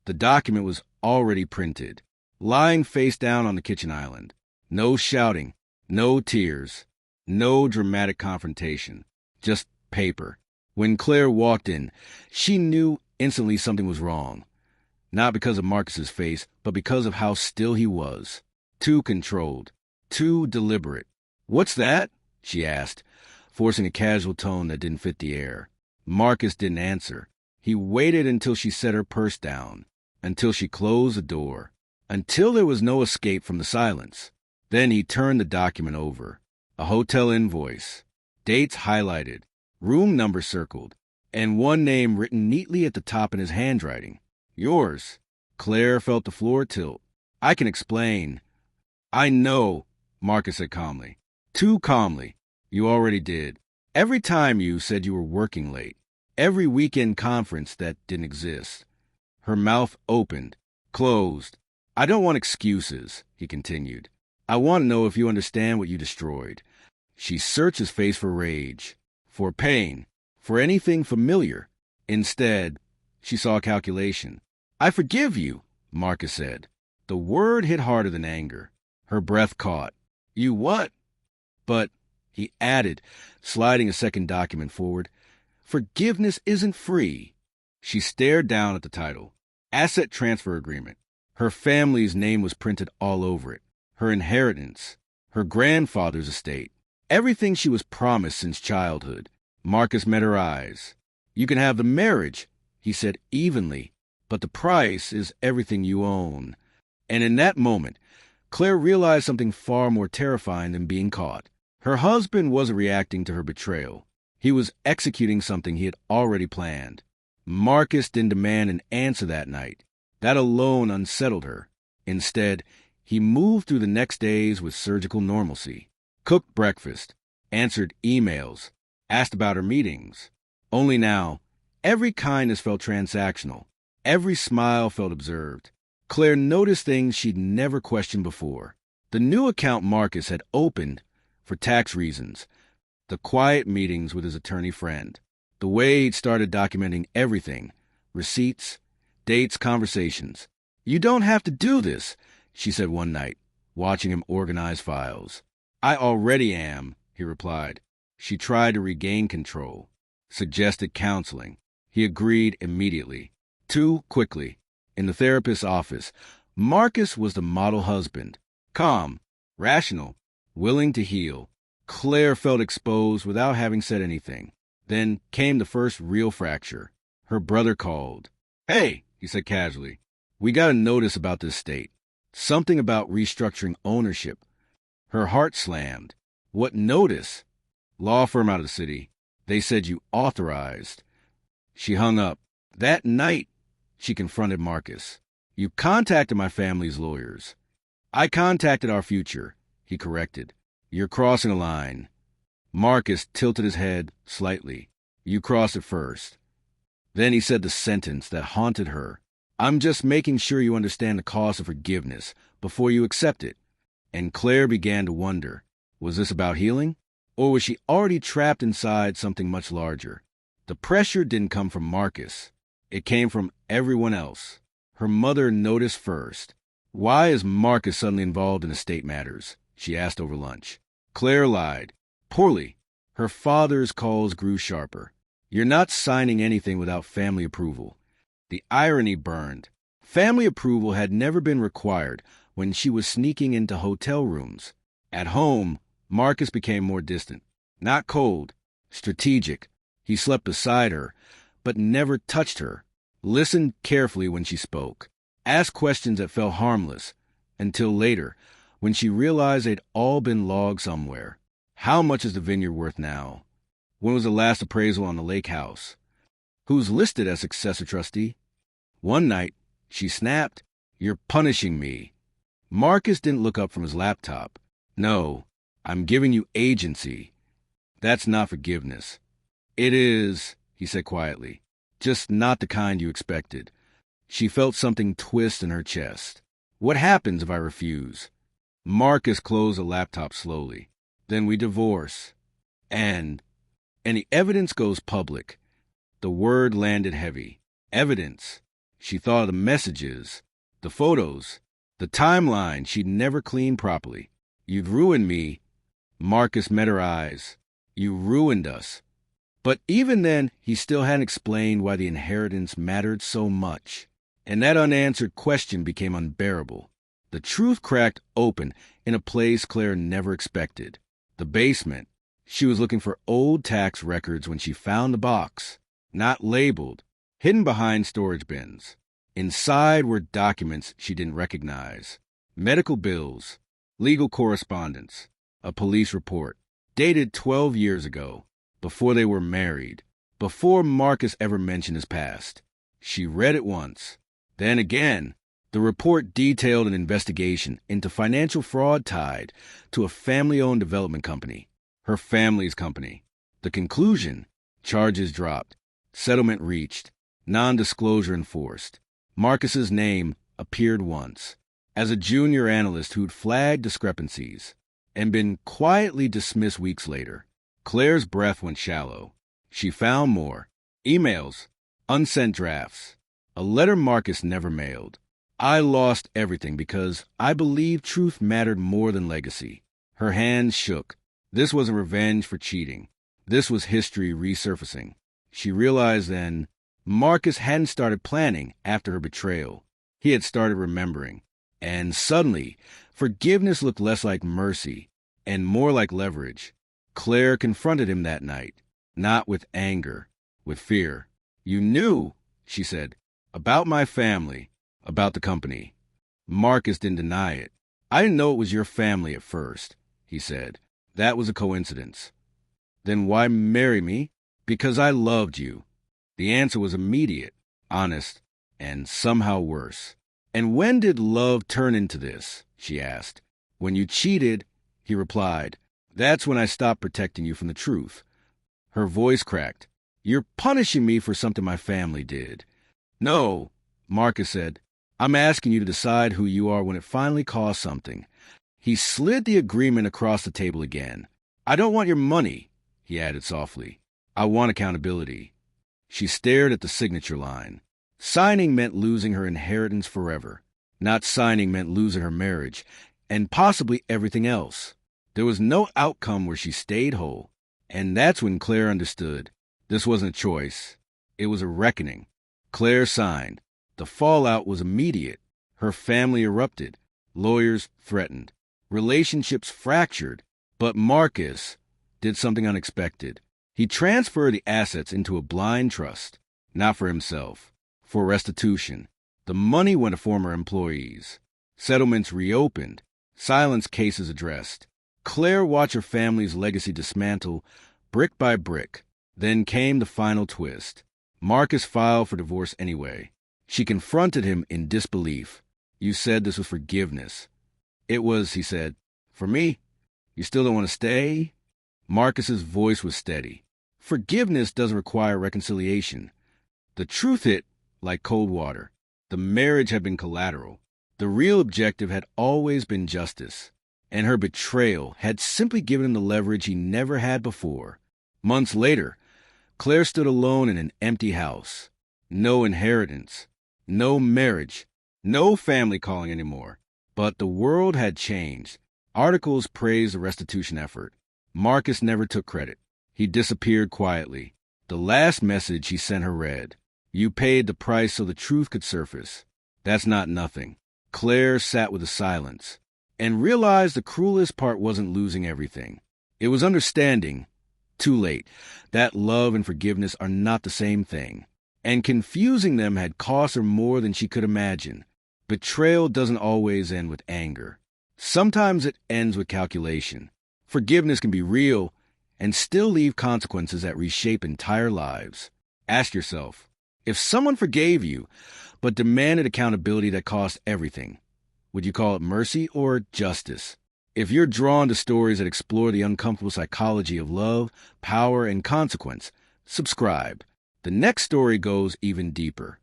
The document was already printed, lying face down on the kitchen island. No shouting, no tears, no dramatic confrontation, just paper. When Claire walked in, she knew instantly something was wrong. Not because of Marcus's face, but because of how still he was. Too controlled, too deliberate. "What's that?" she asked, forcing a casual tone that didn't fit the air. Marcus didn't answer. He waited until she set her purse down, until she closed the door, until there was no escape from the silence. Then he turned the document over. A hotel invoice, dates highlighted, room number circled, and one name written neatly at the top in his handwriting. "Yours." Claire felt the floor tilt. "I can explain." "I know," Marcus said calmly. Too calmly. "You already did. Every time you said you were working late. Every weekend conference that didn't exist." Her mouth opened, closed. "I don't want excuses," he continued. "I want to know if you understand what you destroyed." She searched his face for rage, for pain, for anything familiar. Instead, she saw a calculation. "I forgive you," Marcus said. The word hit harder than anger. Her breath caught. "You what?" "But," he added, sliding a second document forward, "forgiveness isn't free." She stared down at the title. Asset Transfer Agreement. Her family's name was printed all over it. Her inheritance. Her grandfather's estate. Everything she was promised since childhood. Marcus met her eyes. "You can have the marriage," he said evenly, "but the price is everything you own." And in that moment, Claire realized something far more terrifying than being caught. Her husband wasn't reacting to her betrayal. He was executing something he had already planned. Marcus didn't demand an answer that night. That alone unsettled her. Instead, he moved through the next days with surgical normalcy. Cooked breakfast, answered emails, asked about her meetings. Only now, every kindness felt transactional. Every smile felt observed. Claire noticed things she'd never questioned before. The new account Marcus had opened for tax reasons. The quiet meetings with his attorney friend. The way he'd started documenting everything. Receipts, dates, conversations. "You don't have to do this," she said one night, watching him organize files. "I already am," he replied. She tried to regain control. Suggested counseling. He agreed immediately. Too quickly. In the therapist's office, Marcus was the model husband. Calm, rational, willing to heal. Claire felt exposed without having said anything. Then came the first real fracture. Her brother called. "Hey," he said casually, "we got a notice about this estate. Something about restructuring ownership." Her heart slammed. "What notice?" "Law firm out of the city. They said you authorized." She hung up. "That night," she confronted Marcus, "you contacted my family's lawyers." "I contacted our future," he corrected. "You're crossing a line." Marcus tilted his head slightly. "You crossed it first." Then he said the sentence that haunted her. "I'm just making sure you understand the cost of forgiveness before you accept it." And Claire began to wonder, was this about healing? Or was she already trapped inside something much larger? The pressure didn't come from Marcus. It came from everyone else. Her mother noticed first. "Why is Marcus suddenly involved in estate matters?" she asked over lunch. Claire lied. Poorly. Her father's calls grew sharper. "You're not signing anything without family approval." The irony burned. Family approval had never been required when she was sneaking into hotel rooms. At home, Marcus became more distant. Not cold. Strategic. He slept beside her, but never touched her. Listened carefully when she spoke. Asked questions that felt harmless. Until later, when she realized they'd all been logged somewhere. How much is the vineyard worth now? When was the last appraisal on the lake house? Who's listed as successor trustee? One night, she snapped, "You're punishing me." Marcus didn't look up from his laptop. "No, I'm giving you agency." "That's not forgiveness." "It is," he said quietly. "Just not the kind you expected." She felt something twist in her chest. "What happens if I refuse?" Marcus closed the laptop slowly. "Then we divorce. And the evidence goes public." The word landed heavy. Evidence. She thought of the messages, the photos, the timeline she'd never cleaned properly. "You've ruined me." Marcus met her eyes. "You ruined us." But even then, he still hadn't explained why the inheritance mattered so much. And that unanswered question became unbearable. The truth cracked open in a place Claire never expected. The basement. She was looking for old tax records when she found the box, not labeled, hidden behind storage bins. Inside were documents she didn't recognize. Medical bills, legal correspondence, a police report, dated 12 years ago, before they were married, before Marcus ever mentioned his past. She read it once, then again. The report detailed an investigation into financial fraud tied to a family-owned development company, her family's company. The conclusion: charges dropped, settlement reached, non-disclosure enforced. Marcus's name appeared once, as a junior analyst who'd flagged discrepancies, and been quietly dismissed weeks later. Claire's breath went shallow. She found more: emails, unsent drafts, a letter Marcus never mailed. "I lost everything because I believed truth mattered more than legacy." Her hands shook. This wasn't revenge for cheating. This was history resurfacing. She realized then Marcus hadn't started planning after her betrayal. He had started remembering. And suddenly, forgiveness looked less like mercy and more like leverage. Claire confronted him that night, not with anger, with fear. "You knew," she said, "about my family, about the company." Marcus didn't deny it. "I didn't know it was your family at first," he said. "That was a coincidence." "Then why marry me?" "Because I loved you." The answer was immediate, honest, and somehow worse. "And when did love turn into this?" she asked. "When you cheated," he replied. "That's when I stopped protecting you from the truth." Her voice cracked. "You're punishing me for something my family did." "No," Marcus said. "I'm asking you to decide who you are when it finally costs something." He slid the agreement across the table again. "I don't want your money," he added softly. "I want accountability." She stared at the signature line. Signing meant losing her inheritance forever. Not signing meant losing her marriage, and possibly everything else. There was no outcome where she stayed whole. And that's when Claire understood. This wasn't a choice. It was a reckoning. Claire signed. The fallout was immediate. Her family erupted. Lawyers threatened. Relationships fractured. But Marcus did something unexpected. He transferred the assets into a blind trust, not for himself, for restitution. The money went to former employees. Settlements reopened. Silence cases addressed. Claire watched her family's legacy dismantle brick by brick. Then came the final twist. Marcus filed for divorce anyway. She confronted him in disbelief. "You said this was forgiveness." "It was," he said. "For me? You still don't want to stay?" Marcus's voice was steady. "Forgiveness doesn't require reconciliation." The truth hit like cold water. The marriage had been collateral. The real objective had always been justice. And her betrayal had simply given him the leverage he never had before. Months later, Claire stood alone in an empty house. No inheritance. No marriage. No family calling anymore. But the world had changed. Articles praised the restitution effort. Marcus never took credit. He disappeared quietly. The last message he sent her read: "You paid the price so the truth could surface." That's not nothing. Claire sat with the silence and realized the cruelest part wasn't losing everything. It was understanding, too late, that love and forgiveness are not the same thing. And confusing them had cost her more than she could imagine. Betrayal doesn't always end with anger. Sometimes it ends with calculation. Forgiveness can be real and still leave consequences that reshape entire lives. Ask yourself, if someone forgave you but demanded accountability that cost everything, would you call it mercy or justice? If you're drawn to stories that explore the uncomfortable psychology of love, power, and consequence, subscribe. The next story goes even deeper.